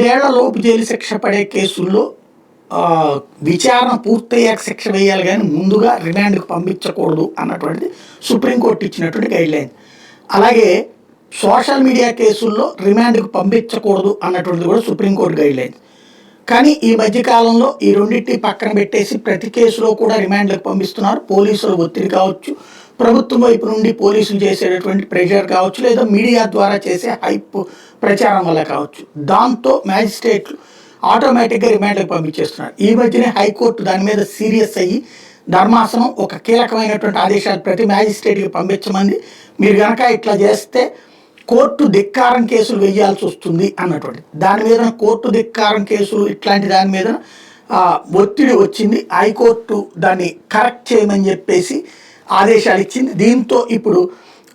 ఏళ్లలోపు జైలు శిక్ష పడే కేసుల్లో విచారణ పూర్తయ్యాక శిక్ష వేయాలి కానీ ముందుగా రిమాండ్కి పంపించకూడదు అన్నటువంటిది సుప్రీంకోర్టు ఇచ్చినటువంటి గైడ్లైన్. అలాగే సోషల్ మీడియా కేసుల్లో రిమాండ్కి పంపించకూడదు అన్నటువంటిది కూడా సుప్రీంకోర్టు గైడ్లైన్. కానీ ఈ మధ్యకాలంలో ఈ రెండింటిని పక్కన పెట్టేసి ప్రతి కేసులో కూడా రిమాండ్లకు పంపిస్తున్నారు. పోలీసుల ఒత్తిడి కావచ్చు, ప్రభుత్వం వైపు నుండి పోలీసులు చేసేటటువంటి ప్రెషర్ కావచ్చు, లేదా మీడియా ద్వారా చేసే హైప్ ప్రచారం వల్ల కావచ్చు. దాంతో మ్యాజిస్ట్రేట్లు ఆటోమేటిక్గా రిమాండ్లకు పంపించేస్తున్నారు. ఈ మధ్యనే హైకోర్టు దాని మీద సీరియస్ అయ్యి ధర్మాసనం ఒక కీలకమైనటువంటి ఆదేశాలు ప్రతి మ్యాజిస్ట్రేట్కి పంపించమంది. మీరు కనుక ఇట్లా చేస్తే కోర్టు ధిక్కారం కేసులు వేయాల్సి వస్తుంది అన్నటువంటి దాని మీద కోర్టు ధిక్కారం కేసులు ఇట్లాంటి దాని మీద ఒత్తిడి వచ్చింది. హైకోర్టు దాన్ని కరెక్ట్ చేయమని చెప్పేసి ఆదేశాలు ఇచ్చింది. దీంతో ఇప్పుడు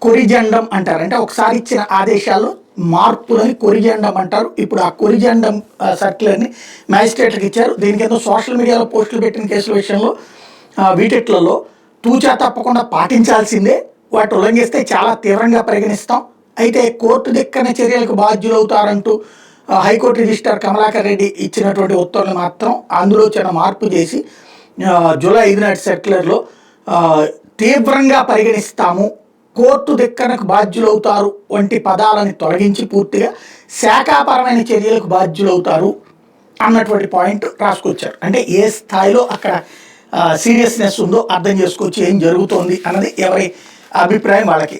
కొరిజెండం అంటారు, అంటే ఒకసారి ఇచ్చిన ఆదేశాల్లో మార్పులని కొరిజెండం అంటారు. ఇప్పుడు ఆ కొరిజెండం సర్క్యులర్ని మ్యాజిస్ట్రేట్లకు ఇచ్చారు. దీనికి ఏదో సోషల్ మీడియాలో పోస్టులు పెట్టిన కేసుల విషయంలో వీటిట్లలో తూచా తప్పకుండా పాటించాల్సిందే, వాటి ఉల్లంఘిస్తే చాలా తీవ్రంగా పరిగణిస్తాం. అయితే కోర్టు దిక్కన చర్యలకు బాధ్యులవుతారంటూ హైకోర్టు రిజిస్ట్రార్ కమలాకర్ రెడ్డి ఇచ్చినటువంటి ఉత్తర్వులు మాత్రం అందులో చిన్న మార్పు చేసి జూలై 5 నాటి సర్క్యులర్లో తీవ్రంగా పరిగణిస్తాము, కోర్టు దిక్కనకు బాధ్యులవుతారు వంటి పదాలను తొలగించి పూర్తిగా శాఖాపరమైన చర్యలకు బాధ్యులవుతారు అన్నటువంటి పాయింట్ రాసుకొచ్చారు. అంటే ఏ స్థాయిలో అక్కడ సీరియస్నెస్ ఉందో అర్థం చేసుకోవచ్చు ఏం జరుగుతోంది అన్నది ఎవరి అభిప్రాయం వాళ్ళకి.